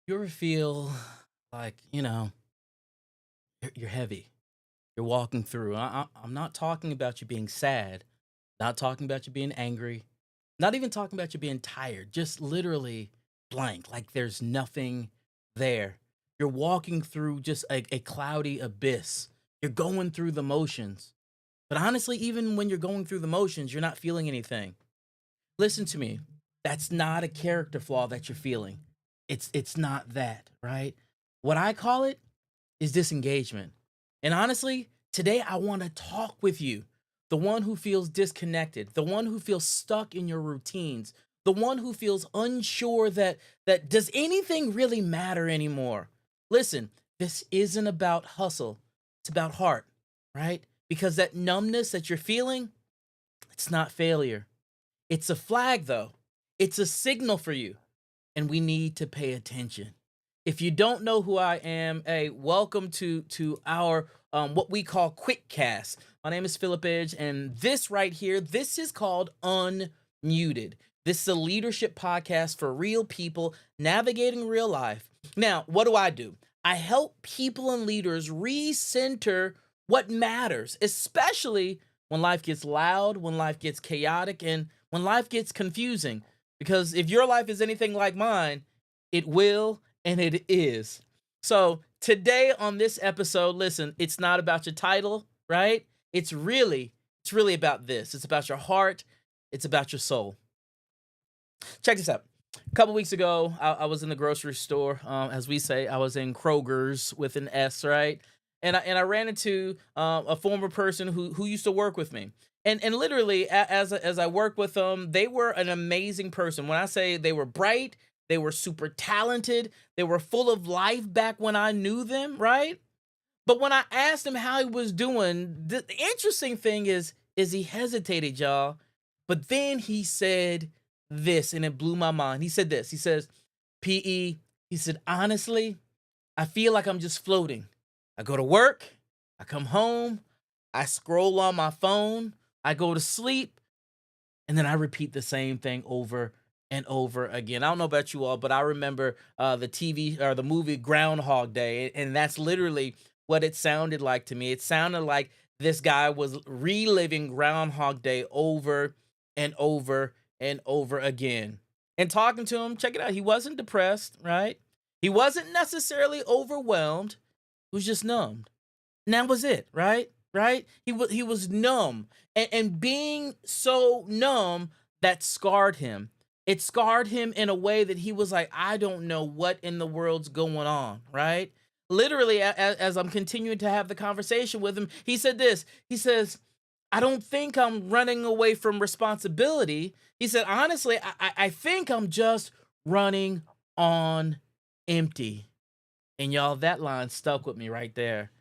You ever feel like, you're heavy? You're walking through. I'm not talking about you being sad, not talking about you being angry, not even talking about you being tired, just literally blank, like there's nothing there. You're walking through just a cloudy abyss. You're going through the motions. But honestly, even when you're going through the motions, you're not feeling anything. Listen to me. That's not a character flaw that you're feeling. It's not that, right? What I call it is disengagement. And honestly, today I want to talk with you. The one who feels disconnected, the one who feels stuck in your routines, the one who feels unsure that does anything really matter anymore. Listen, this isn't about hustle. It's about heart, right? Because that numbness that you're feeling, it's not failure. It's a flag though. It's a signal for you, and we need to pay attention. If you don't know who I am, hey, welcome to our what we call quick cast. My name is Phillip Edge, and this right here, this is called Unmuted. This is a leadership podcast for real people navigating real life. Now, what do? I help people and leaders recenter what matters, especially when life gets loud, when life gets chaotic, and when life gets confusing. Because if your life is anything like mine, it will and it is. So today on this episode, listen, it's not about your title, right? It's really about this. It's about your heart. It's about your soul. Check this out. A couple weeks ago, I was in the grocery store. As we say, I was in Kroger's with an S, right? And I ran into a former person who used to work with me. And literally, as I worked with them, they were an amazing person. When I say they were bright, they were super talented, they were full of life back when I knew them, right? But when I asked him how he was doing, the interesting thing is he hesitated, y'all. But then he said this, and it blew my mind. He said this. He says, "PE." He said, "Honestly, I feel like I'm just floating. I go to work, I come home, I scroll on my phone, I go to sleep, and then I repeat the same thing over and over again." I don't know about you all, but I remember the TV or the movie Groundhog Day, and that's literally what it sounded like to me. It sounded like this guy was reliving Groundhog Day over and over and over again. And talking to him, check it out. He wasn't depressed, right? He wasn't necessarily overwhelmed. He was just numbed. And that was it, right? Right? He was numb. And being so numb, that scarred him. It scarred him in a way that he was like, I don't know what in the world's going on, right? Literally, as I'm continuing to have the conversation with him, he said this. He says, I don't think I'm running away from responsibility. He said, honestly, I think I'm just running on empty. And y'all, that line stuck with me right there.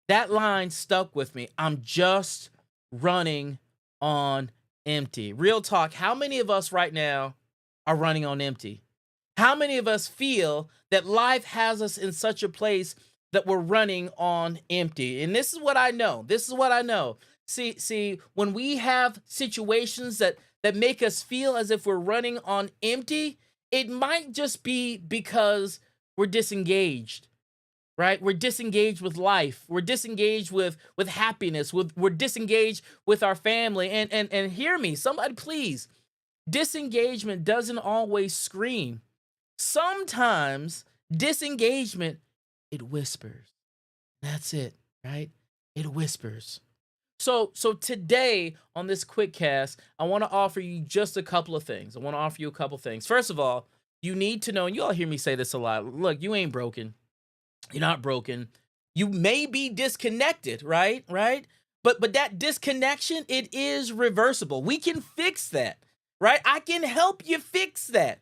That line stuck with me. I'm just running on empty. Real talk. How many of us right now are running on empty? How many of us feel that life has us in such a place that we're running on empty? And this is what I know. This is what I know. See, when we have situations that make us feel as if we're running on empty, it might just be because we're disengaged, right? We're disengaged with life. We're disengaged with happiness. We're disengaged with our family. And hear me, somebody please. Disengagement doesn't always scream. Sometimes disengagement, it whispers. That's it, right? It whispers. So today on this quick cast, I want to offer you just a couple of things. I want to offer you a couple things. First of all, you need to know, and you all hear me say this a lot. Look, you ain't broken. You're not broken. You may be disconnected, right? Right? But that disconnection, it is reversible. We can fix that, right? I can help you fix that.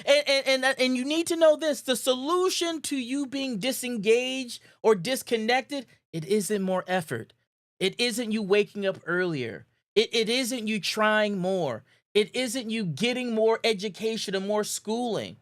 And you need to know this, the solution to you being disengaged or disconnected, it isn't more effort. It isn't you waking up earlier. It isn't you trying more. It isn't you getting more education and more schooling.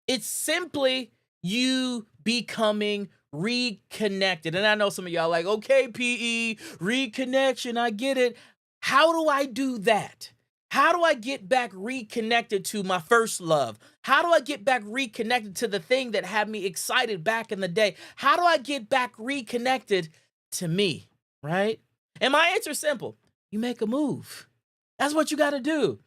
It's simply you becoming reconnected. And I know some of y'all like, okay, PE, reconnection, I get it. How do I do that? How do I get back reconnected to my first love? How do I get back reconnected to the thing that had me excited back in the day? How do I get back reconnected to me? Right? And my answer is simple: you make a move. That's what you got to do.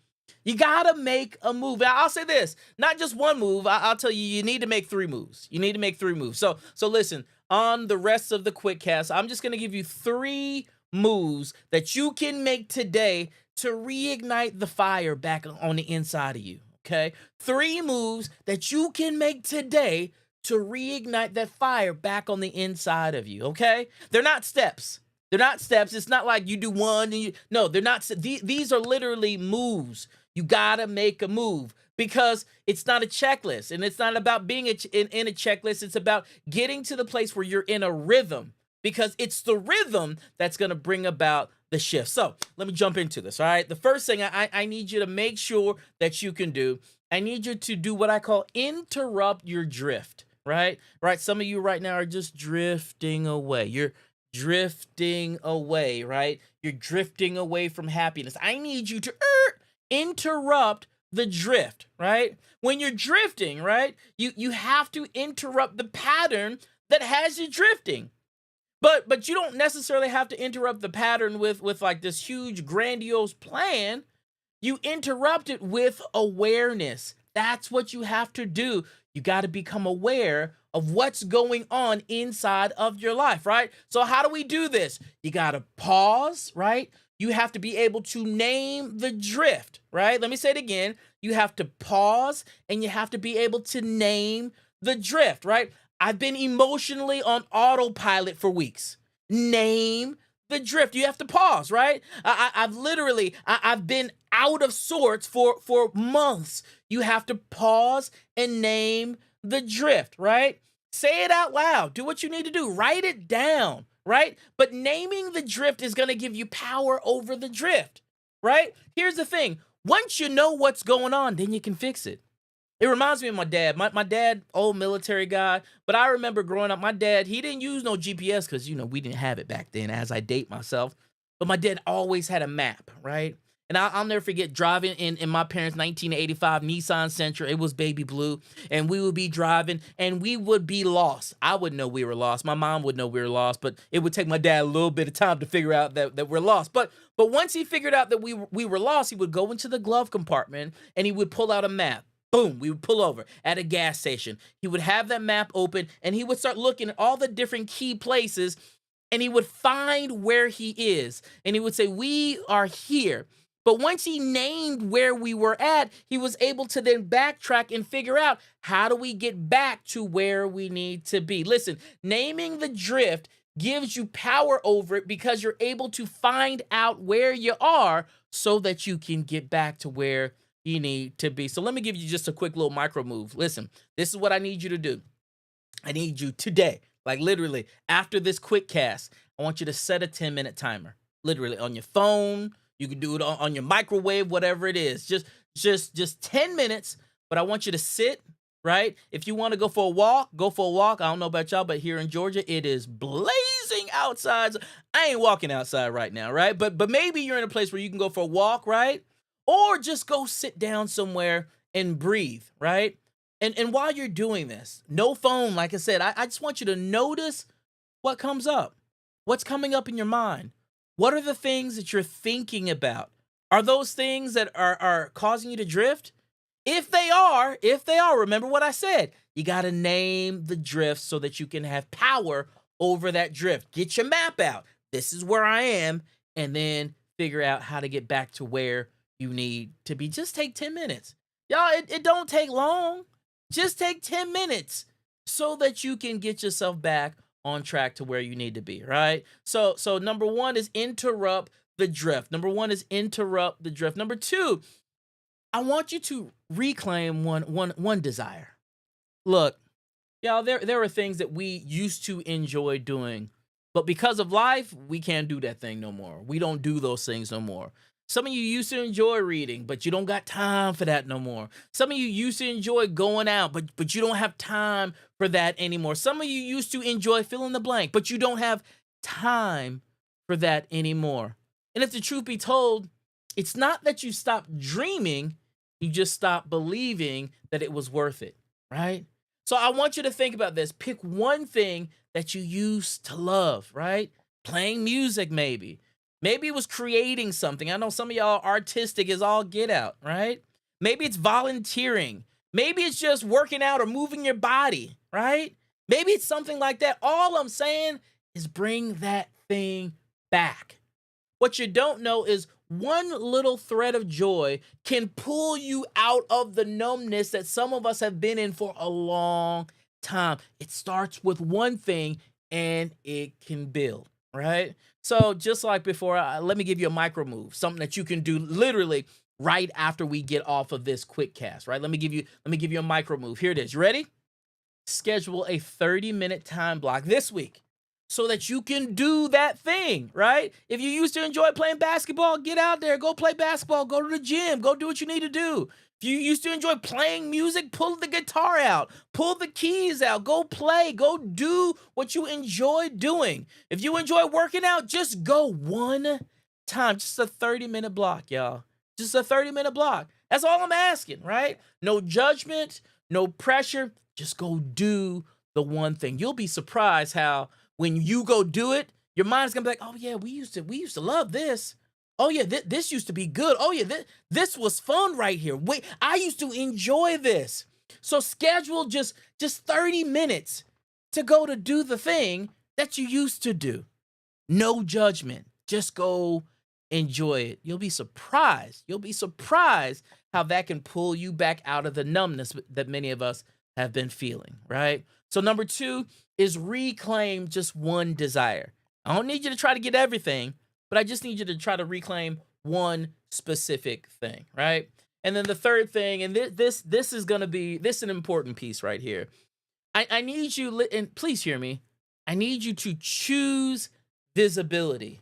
You gotta make a move. I'll say this: not just one move. I'll tell you, you need to make three moves. You need to make three moves. So listen. On the rest of the quick cast, I'm just gonna give you three moves that you can make today to reignite the fire back on the inside of you. Okay, three moves that you can make today to reignite that fire back on the inside of you. Okay, they're not steps. They're not steps. It's not like you do one and you. No, they're not. These are literally moves. You gotta make a move because it's not a checklist, and it's not about being in a checklist. It's about getting to the place where you're in a rhythm, because it's the rhythm that's gonna bring about the shift. So let me jump into this. All right. The first thing I need you to make sure that you can do, I need you to do what I call interrupt your drift. Right. Right. Some of you right now are just drifting away. You're drifting away. Right. You're drifting away from happiness. I need you to interrupt the drift, right? When you're drifting, right, you have to interrupt the pattern that has you drifting. But you don't necessarily have to interrupt the pattern with like this huge grandiose plan. You interrupt it with awareness. That's what you have to do. You got to become aware of what's going on inside of your life, right? So how do we do this? You got to pause, right? You have to be able to name the drift, right? Let me say it again. You have to pause and you have to be able to name the drift, right? I've been emotionally on autopilot for weeks. Name the drift. You have to pause, right? I've been out of sorts for months. You have to pause and name the drift, right? Say it out loud. Do what you need to do. Write it down, right? But naming the drift is going to give you power over the drift, right? Here's the thing. Once you know what's going on, then you can fix it. It reminds me of my dad. My dad, old military guy, but I remember growing up, my dad, he didn't use no GPS because, we didn't have it back then, as I date myself. But my dad always had a map, right? And I'll never forget driving in my parents' 1985 Nissan Sentra. It was baby blue. And we would be driving and we would be lost. I would know we were lost. My mom would know we were lost, but it would take my dad a little bit of time to figure out that we're lost. But once he figured out that we were lost, he would go into the glove compartment and he would pull out a map. Boom, we would pull over at a gas station. He would have that map open and he would start looking at all the different key places and he would find where he is. And he would say, we are here. But once he named where we were at, he was able to then backtrack and figure out, how do we get back to where we need to be? Listen, naming the drift gives you power over it because you're able to find out where you are so that you can get back to where you need to be. So let me give you just a quick little micro move. Listen, this is what I need you to do. I need you today, like literally after this quick cast, I want you to set a 10-minute timer, literally on your phone. You can do it on your microwave, whatever it is. Just 10 minutes, but I want you to sit, right? If you want to go for a walk, go for a walk. I don't know about y'all, but here in Georgia, it is blazing outside. So I ain't walking outside right now, right? But maybe you're in a place where you can go for a walk, right? Or just go sit down somewhere and breathe, right? And while you're doing this, no phone, like I said, I just want you to notice what comes up. What's coming up in your mind? What are the things that you're thinking about? Are those things that are causing you to drift? If they are, remember what I said. You got to name the drift so that you can have power over that drift. Get your map out. This is where I am. And then figure out how to get back to where you need to be. Just take 10 minutes. Y'all, it don't take long. Just take 10 minutes so that you can get yourself back on track to where you need to be, right? So number one is interrupt the drift. Number two, I want you to reclaim one desire. Look, y'all, there are things that we used to enjoy doing, but because of life, we can't do that thing no more. We don't do those things no more. Some of you used to enjoy reading, but you don't got time for that no more. Some of you used to enjoy going out, but you don't have time for that anymore. Some of you used to enjoy fill in the blank, but you don't have time for that anymore. And if the truth be told, It's not that you stopped dreaming, you just stopped believing that it was worth it, right? So I want you to think about this. Pick one thing that you used to love, right? Playing music, maybe. Maybe it was creating something. I know some of y'all artistic is all get out, right? Maybe it's volunteering. Maybe it's just working out or moving your body, right? Maybe it's something like that. All I'm saying is bring that thing back. What you don't know is one little thread of joy can pull you out of the numbness that some of us have been in for a long time. It starts with one thing and it can build, right? So just like before, let me give you a micro move, something that you can do literally right after we get off of this quick cast, right? Let me give you a micro move. Here it is. You ready? Schedule a 30-minute time block this week so that you can do that thing, right? If you used to enjoy playing basketball, get out there, go play basketball, go to the gym, go do what you need to do. If you used to enjoy playing music, pull the guitar out, pull the keys out, go play, go do what you enjoy doing. If you enjoy working out, just go one time, just a 30-minute block, y'all. Just a 30-minute block. That's all I'm asking, right? No judgment, no pressure. Just go do the one thing. You'll be surprised how when you go do it, your mind's gonna be like, "Oh yeah, we used to love this. Oh yeah, this used to be good. Oh yeah, this was fun right here. Wait, I used to enjoy this." So schedule just 30 minutes to go to do the thing that you used to do. No judgment. Just go enjoy it. You'll be surprised. You'll be surprised how that can pull you back out of the numbness that many of us have been feeling, right? So, number two is reclaim just one desire. I don't need you to try to get everything, but I just need you to try to reclaim one specific thing, right? And then the third thing, and this is gonna be this is an important piece right here. I need you, and please hear me. I need you to choose visibility.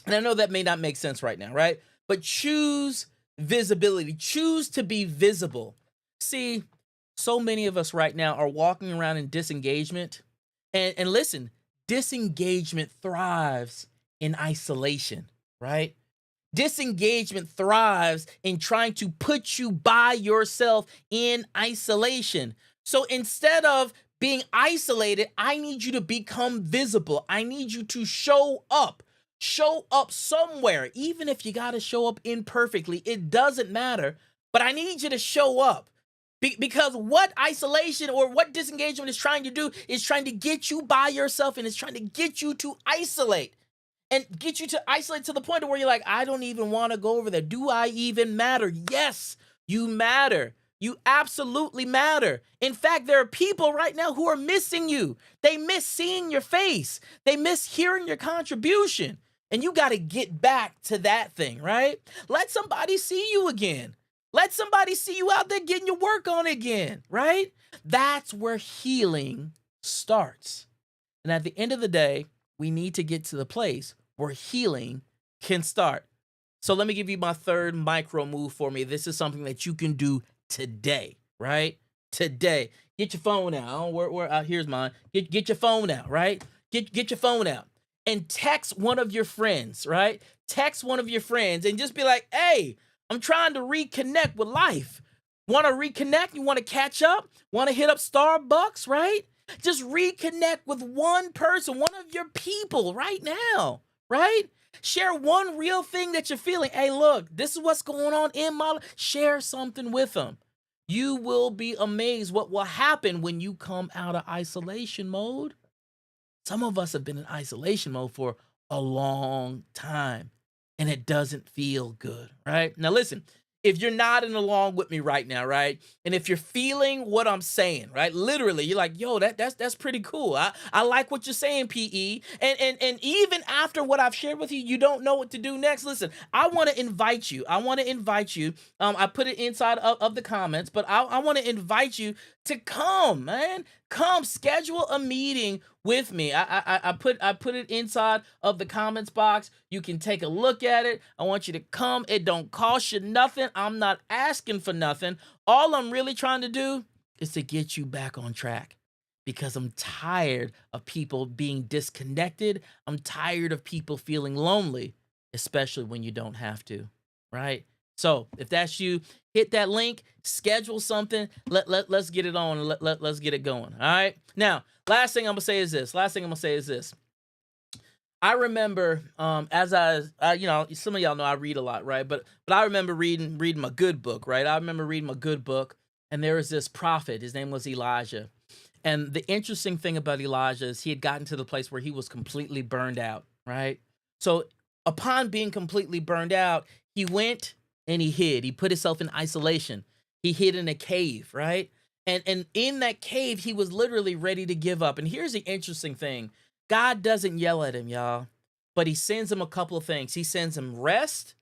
And I know that may not make sense right now, right? But choose visibility. Choose to be visible. See, so many of us right now are walking around in disengagement. And listen, disengagement thrives in isolation, right? Disengagement thrives in trying to put you by yourself in isolation. So instead of being isolated, I need you to become visible. I need you to show up. Show up somewhere, even if you got to show up imperfectly. It doesn't matter, but I need you to show up. Because what isolation or what disengagement is trying to do is trying to get you by yourself, and it's trying to get you to isolate and get you to isolate to the point where you're like, I don't even want to go over there. Do I even matter? Yes, you matter. You absolutely matter. In fact, there are people right now who are missing you. They miss seeing your face. They miss hearing your contribution. And you got to get back to that thing, right? Let somebody see you again. Let somebody see you out there getting your work on again, right? That's where healing starts. And at the end of the day, we need to get to the place where healing can start. So let me give you my third micro move for me. This is something that you can do today, right? Today. Get your phone out. Oh, here's mine. Get your phone out, right? Get your phone out and text one of your friends, right? Text one of your friends and just be like, hey, I'm trying to reconnect with life. Want to reconnect? You want to catch up? Want to hit up Starbucks, right? Just reconnect with one person, one of your people right now, right? Share one real thing that you're feeling. Hey, look, this is what's going on in my life. Share something with them. You will be amazed what will happen when you come out of isolation mode. Some of us have been in isolation mode for a long time, and it doesn't feel good, right? Now, listen, if you're nodding along with me right now, right? And if you're feeling what I'm saying, right? Literally, you're like, yo, that's pretty cool. I like what you're saying, PE. And even after what I've shared with you, you don't know what to do next. Listen, I want to invite you. I want to invite you. I put it inside of the comments, but I want to invite you to come, man. Come schedule a meeting with me. I put it inside of the comments box. You can take a look at it. I want you to come. It don't cost you nothing. I'm not asking for nothing. All I'm really trying to do is to get you back on track because I'm tired of people being disconnected. I'm tired of people feeling lonely, especially when you don't have to. right? So if that's you, hit that link, schedule something. Let's get it on. Let's get it going. All right. Now, last thing I'm gonna say is this. I remember, as some of y'all know I read a lot, right? But I remember reading a good book, right? I remember reading a good book, and there was this prophet. His name was Elijah. And the interesting thing about Elijah is he had gotten to the place where he was completely burned out, right? So upon being completely burned out, he went and he hid. He put himself in isolation. He hid in a cave, right? And in that cave, he was literally ready to give up. And here's the interesting thing. God doesn't yell at him, y'all, but he sends him a couple of things. He sends him rest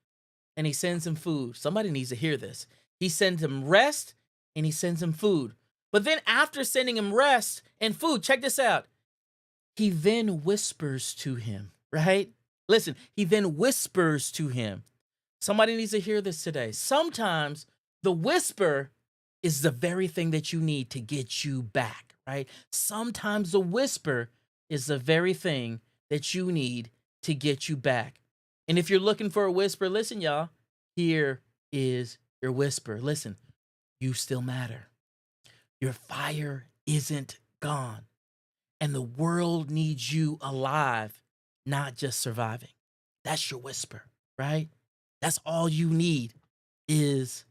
and he sends him food. Somebody needs to hear this. He sends him rest and he sends him food. But then after sending him rest and food, check this out. He then whispers to him, right? Listen, he then whispers to him. Somebody needs to hear this today. Sometimes the whisper is the very thing that you need to get you back, right? Sometimes the whisper is the very thing that you need to get you back. And if you're looking for a whisper, listen, y'all, here is your whisper. Listen, you still matter. Your fire isn't gone. And the world needs you alive, not just surviving. That's your whisper, right? That's all you need is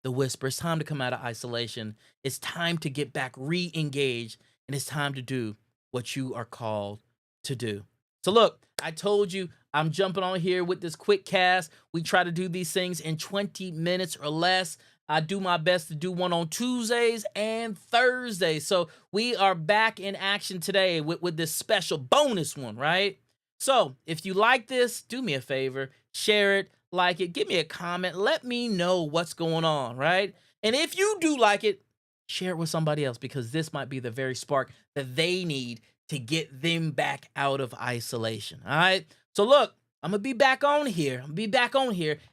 the whisper. It's time to come out of isolation. It's time to get back re-engaged, and it's time to do what you are called to do. So look, I told you I'm jumping on here with this quick cast. We try to do these things in 20 minutes or less. I do my best to do one on Tuesdays and Thursdays. So we are back in action today with this special bonus one, right? So if you like this, do me a favor, share it, like it, give me a comment, let me know what's going on, right? And if you do like it, share it with somebody else because this might be the very spark that they need to get them back out of isolation. All right. So look, I'm gonna be back on here. And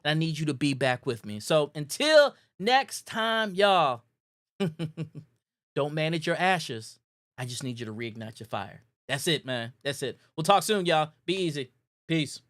I need you to be back with me. So until next time, y'all, don't manage your ashes. I just need you to reignite your fire. That's it, man. That's it. We'll talk soon, y'all. Be easy. Peace.